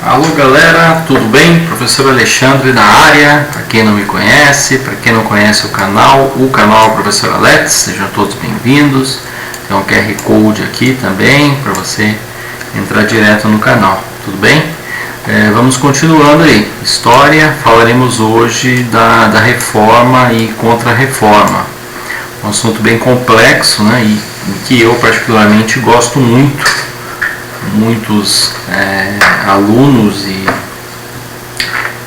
Alô galera, tudo bem? Professor Alexandre na área. Para quem não me conhece, para quem não conhece o canal Professor Alex, sejam todos bem-vindos. Tem um QR Code aqui também para você entrar direto no canal, tudo bem? Vamos continuando aí, história. Falaremos hoje da reforma e contra-reforma, um assunto bem complexo, né? E que eu particularmente gosto muito. Muitos alunos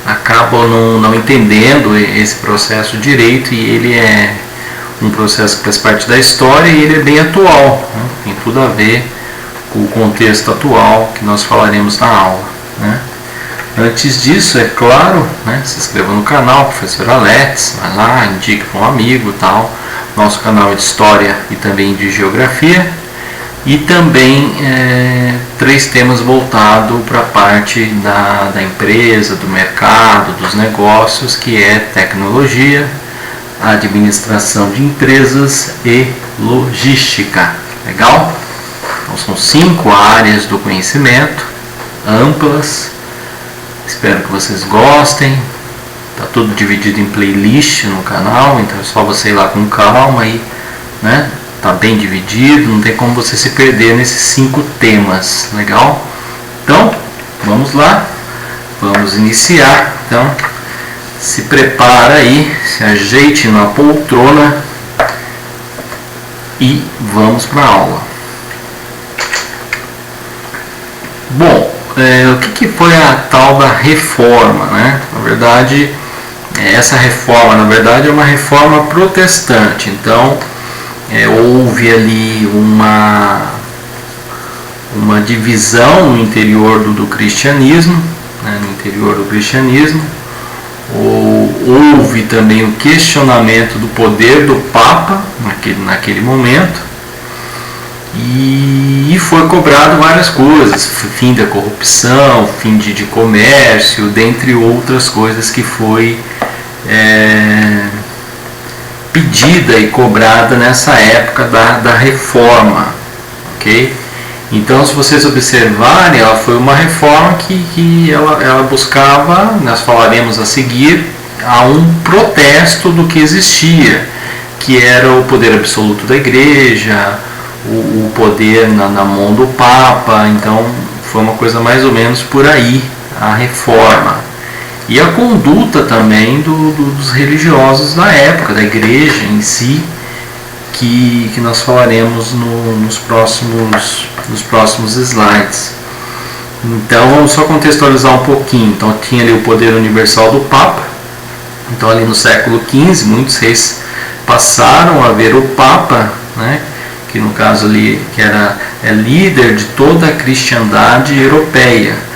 acabam não entendendo esse processo direito, e ele é um processo que faz parte da história e ele é bem atual, né? Tem tudo a ver com o contexto atual que nós falaremos na aula, né? Antes disso, é claro, né, se inscreva no canal Professor Alex, vai lá, indique para um amigo, tal. Nosso canal é de história e também de geografia. E também 3 temas voltados para a parte da empresa, do mercado, dos negócios, que é tecnologia, administração de empresas e logística. Legal? Então são 5 áreas do conhecimento, amplas. Espero que vocês gostem. Está tudo dividido em playlist no canal, então é só você ir lá com calma e, né? Tá bem dividido, não tem como você se perder nesses 5 temas, legal? Então, vamos lá, vamos iniciar. Então, se prepara aí, se ajeite na poltrona e vamos para a aula. Bom, o que foi a tal da reforma, né? Na verdade, essa reforma, é uma reforma protestante, então houve ali uma divisão no interior do cristianismo, né, houve também o questionamento do poder do Papa naquele momento, e foi cobrado várias coisas, fim da corrupção, fim de comércio, dentre outras coisas que foi pedida e cobrada nessa época da reforma, ok? Então, se vocês observarem, ela foi uma reforma que ela buscava, nós falaremos a seguir, a um protesto do que existia, que era o poder absoluto da igreja, o poder na mão do Papa. Então foi uma coisa mais ou menos por aí, a reforma. E a conduta também dos religiosos da época, da igreja em si, que nós falaremos nos próximos slides. Então vamos só contextualizar um pouquinho. Então tinha ali o poder universal do Papa. Então ali no século XV muitos reis passaram a ver o Papa, né, que no caso ali que é líder de toda a cristandade europeia,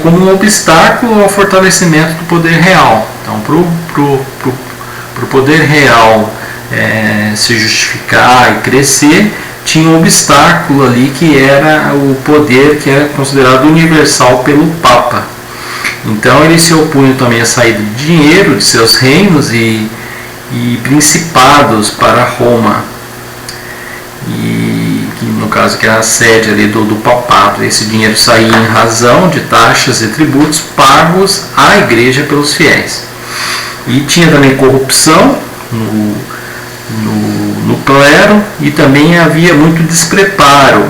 como um obstáculo ao fortalecimento do poder real. Então, para o poder real se justificar e crescer, tinha um obstáculo ali que era o poder que era considerado universal pelo Papa. Então, eles se opunham também à saída de dinheiro de seus reinos e principados para Roma. Que no caso que era a sede ali do papado. Esse dinheiro saía em razão de taxas e tributos pagos à igreja pelos fiéis. E tinha também corrupção no clero, e também havia muito despreparo.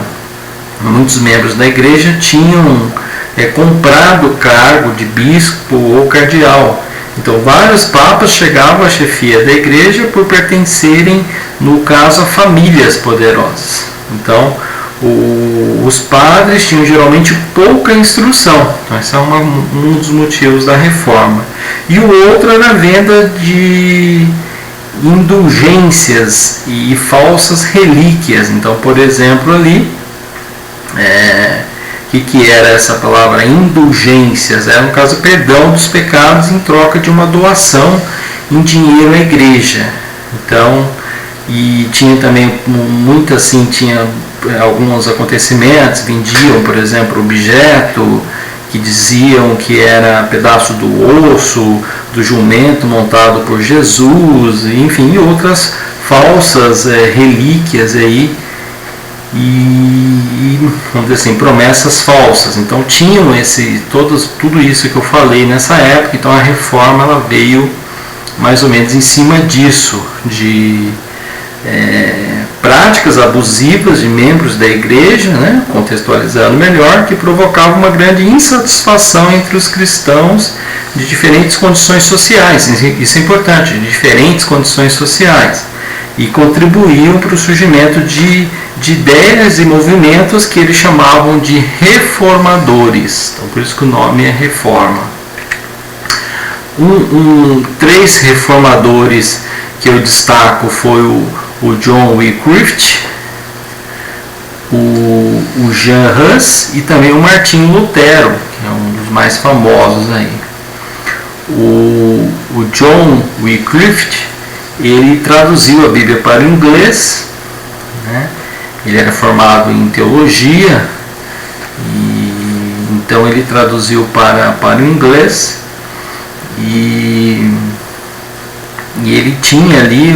Muitos membros da igreja tinham comprado o cargo de bispo ou cardeal. Então vários papas chegavam à chefia da igreja por pertencerem, no caso, a famílias poderosas. Então os padres tinham geralmente pouca instrução. Então esse é um dos motivos da reforma. E o outro era a venda de indulgências e falsas relíquias. Então, por exemplo, ali que era essa palavra indulgências? Era, no caso, perdão dos pecados em troca de uma doação em dinheiro à igreja. Então, e tinha também muito assim, tinha alguns acontecimentos, vendiam, por exemplo, objeto que diziam que era pedaço do osso do jumento montado por Jesus, enfim, e outras falsas relíquias aí. e vamos dizer assim, promessas falsas. Então tinham tudo isso que eu falei nessa época. Então a reforma ela veio mais ou menos em cima disso, de práticas abusivas de membros da igreja, né, contextualizando melhor, que provocavam uma grande insatisfação entre os cristãos de diferentes condições sociais. Isso é importante, de diferentes condições sociais, e contribuíam para o surgimento de ideias e movimentos que eles chamavam de reformadores. Então, por isso que o nome é reforma. Três reformadores que eu destaco foi o John Wycliffe, o Jean Hus e também o Martinho Lutero, que é um dos mais famosos aí. O John Wycliffe, ele traduziu a Bíblia para o inglês, né? Ele era formado em teologia, e então ele traduziu para o inglês, e ele tinha ali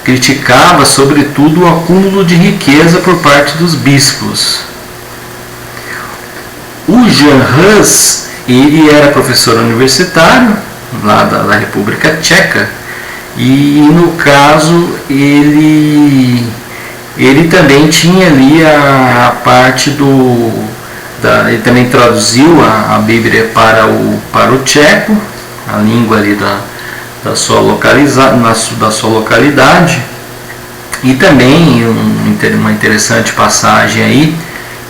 criticava sobretudo o acúmulo de riqueza por parte dos bispos. O Jan Hus, ele era professor universitário lá da República Tcheca, e no caso ele também tinha ali a parte ele também traduziu a Bíblia para o tcheco, a língua ali da sua localidade. E também uma interessante passagem aí,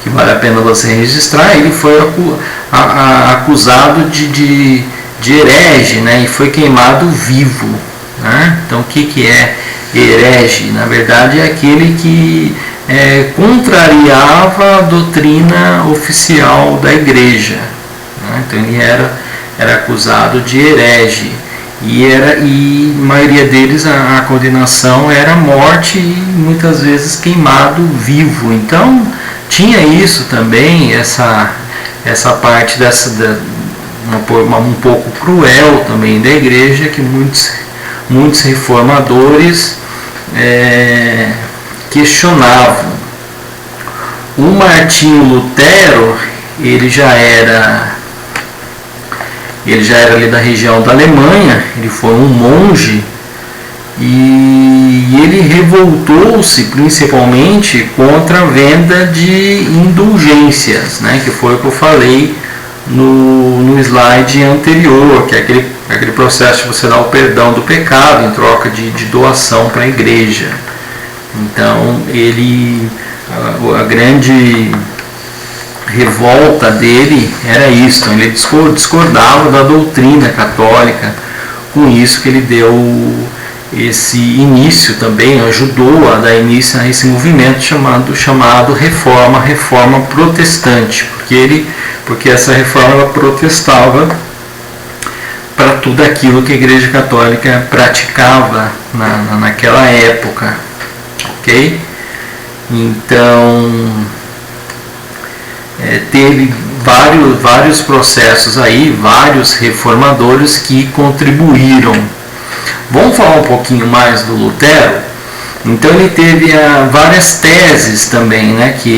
que vale a pena você registrar, ele foi acusado de herege, né, e foi queimado vivo, né? Então o que é herege? Na verdade é aquele que contrariava a doutrina oficial da igreja, né? Então ele era acusado de herege, e a maioria deles a condenação era morte, e muitas vezes queimado vivo. Então tinha isso também, essa parte um pouco cruel também da igreja, que muitos reformadores questionavam. O Martinho Lutero, ele já era ali da região da Alemanha, ele foi um monge, e ele revoltou-se principalmente contra a venda de indulgências, né, que foi o que eu falei no slide anterior, que é aquele processo de você dar o perdão do pecado em troca de doação para a igreja. Então a grande revolta dele era isso. Ele discordava da doutrina católica. Com isso que ele deu esse início também, ajudou a dar início a esse movimento chamado reforma protestante, porque essa reforma ela protestava para tudo aquilo que a Igreja Católica praticava naquela época, ok? Então teve vários processos aí, vários reformadores que contribuíram. Vamos falar um pouquinho mais do Lutero. Então ele teve várias teses também, né, que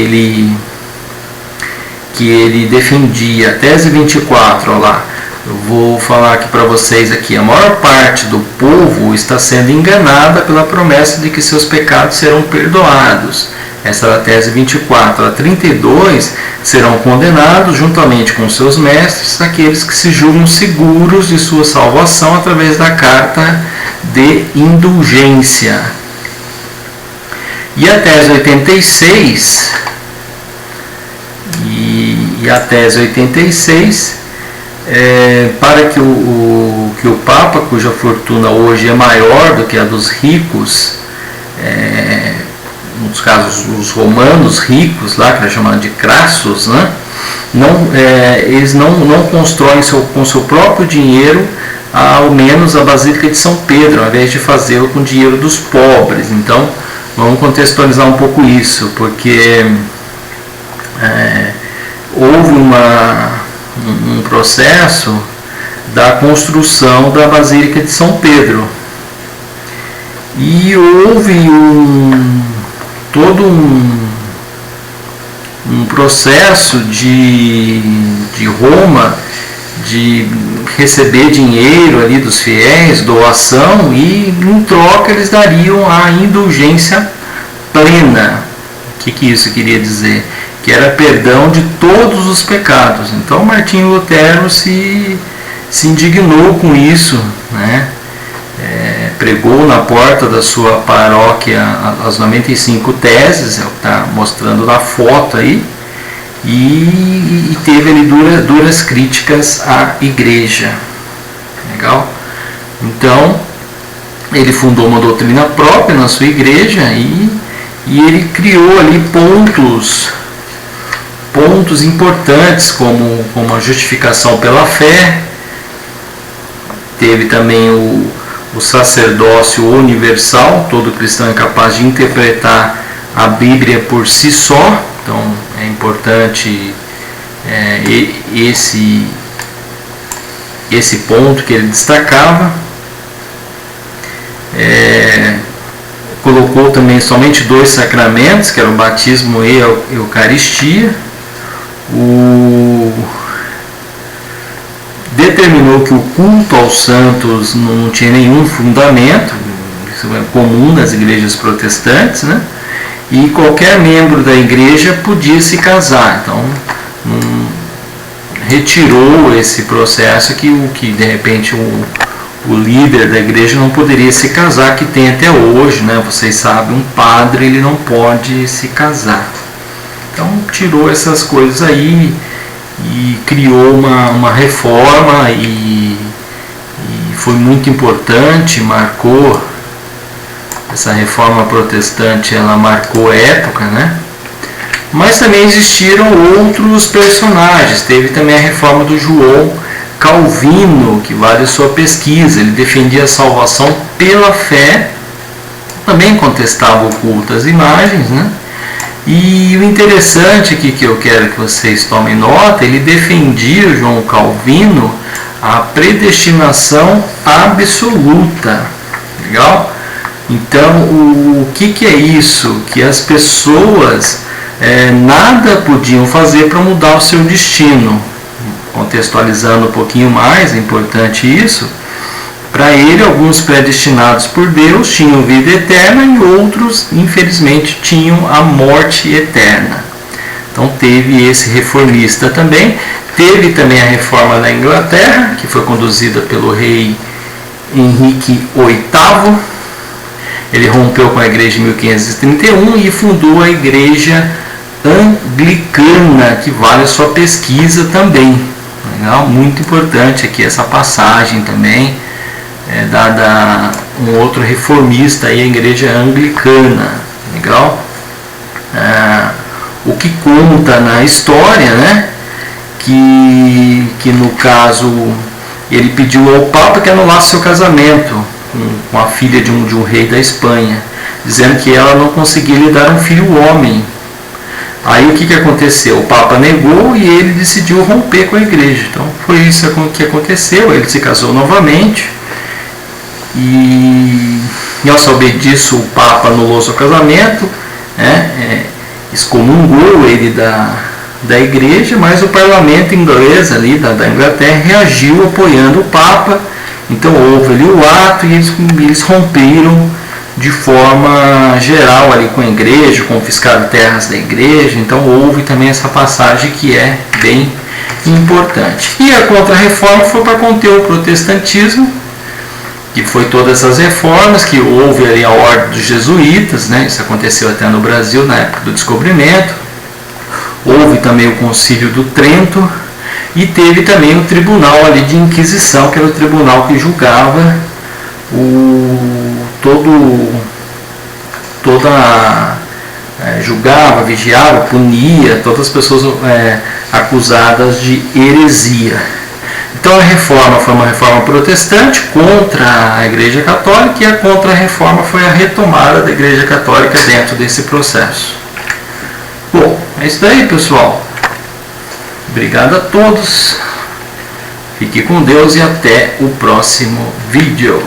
ele defendia. Tese 24, ó lá. Eu vou falar aqui para vocês aqui. A maior parte do povo está sendo enganada pela promessa de que seus pecados serão perdoados. Essa era a tese 24. A 32, serão condenados juntamente com seus mestres aqueles que se julgam seguros de sua salvação através da carta de indulgência. E a tese 86, para que o Papa, cuja fortuna hoje é maior do que a dos ricos, nos casos os romanos ricos, lá que era chamado de crassos, né? Eles não constroem com seu próprio dinheiro, ao menos a Basílica de São Pedro, ao invés de fazê-lo com o dinheiro dos pobres. Então vamos contextualizar um pouco isso, porque houve um processo da construção da Basílica de São Pedro, e houve todo um processo de Roma de receber dinheiro ali dos fiéis, doação, e em troca eles dariam a indulgência plena. O que isso queria dizer? Que era perdão de todos os pecados. Então Martinho Lutero se indignou com isso, né? Pregou na porta da sua paróquia as 95 teses, é o que está mostrando na foto aí, e teve ali duras críticas à igreja. Legal? Então ele fundou uma doutrina própria na sua igreja e ele criou ali pontos importantes como a justificação pela fé. Teve também o sacerdócio universal. Todo cristão é capaz de interpretar a Bíblia por si só. Então é importante esse ponto que ele destacava. Colocou também somente 2 sacramentos, que eram o batismo e a Eucaristia. Determinou que o culto aos santos não tinha nenhum fundamento, isso é comum nas igrejas protestantes, né? E qualquer membro da igreja podia se casar. Então retirou esse processo que de repente o líder da igreja não poderia se casar, que tem até hoje, né? Vocês sabem, um padre ele não pode se casar. Então tirou essas coisas aí e criou uma reforma e foi muito importante, marcou essa reforma protestante, ela marcou época, né? Mas também existiram outros personagens. Teve também a reforma do João Calvino, que vale a sua pesquisa. Ele defendia a salvação pela fé, também contestava o culto às imagens, né? E o interessante aqui que eu quero que vocês tomem nota, ele defendia, o João Calvino, a predestinação absoluta. Legal? Então, o que é isso? Que as pessoas nada podiam fazer para mudar o seu destino. Contextualizando um pouquinho mais, é importante isso. Para ele, alguns predestinados por Deus tinham vida eterna e outros, infelizmente, tinham a morte eterna. Então teve esse reformista também. Teve também a reforma na Inglaterra, que foi conduzida pelo rei Henrique VIII. Ele rompeu com a igreja em 1531 e fundou a igreja anglicana, que vale a sua pesquisa também. Legal? Muito importante aqui essa passagem também. Dada um outro reformista aí, a igreja anglicana. Legal? O que conta na história, né, que no caso ele pediu ao Papa que anulasse seu casamento com a filha de um rei da Espanha, dizendo que ela não conseguia lhe dar um filho homem. Aí o que aconteceu? O Papa negou e ele decidiu romper com a igreja. Então foi isso que aconteceu. Ele se casou novamente. E ao saber disso, o Papa anulou seu casamento, excomungou ele da igreja, mas o parlamento inglês ali da Inglaterra reagiu apoiando o Papa. Então houve ali o ato e eles romperam de forma geral ali com a igreja, confiscaram terras da igreja. Então houve também essa passagem que é bem importante. E a Contra-Reforma foi para conter o protestantismo, que foi todas essas reformas, que houve ali a ordem dos jesuítas, né? Isso aconteceu até no Brasil na época do descobrimento. Houve também o Concílio do Trento e teve também o tribunal ali de Inquisição, que era o tribunal que julgava julgava, vigiava, punia todas as pessoas acusadas de heresia. Então a reforma foi uma reforma protestante contra a Igreja Católica, e a Contra-Reforma foi a retomada da Igreja Católica dentro desse processo. Bom, é isso daí, pessoal. Obrigado a todos. Fique com Deus e até o próximo vídeo.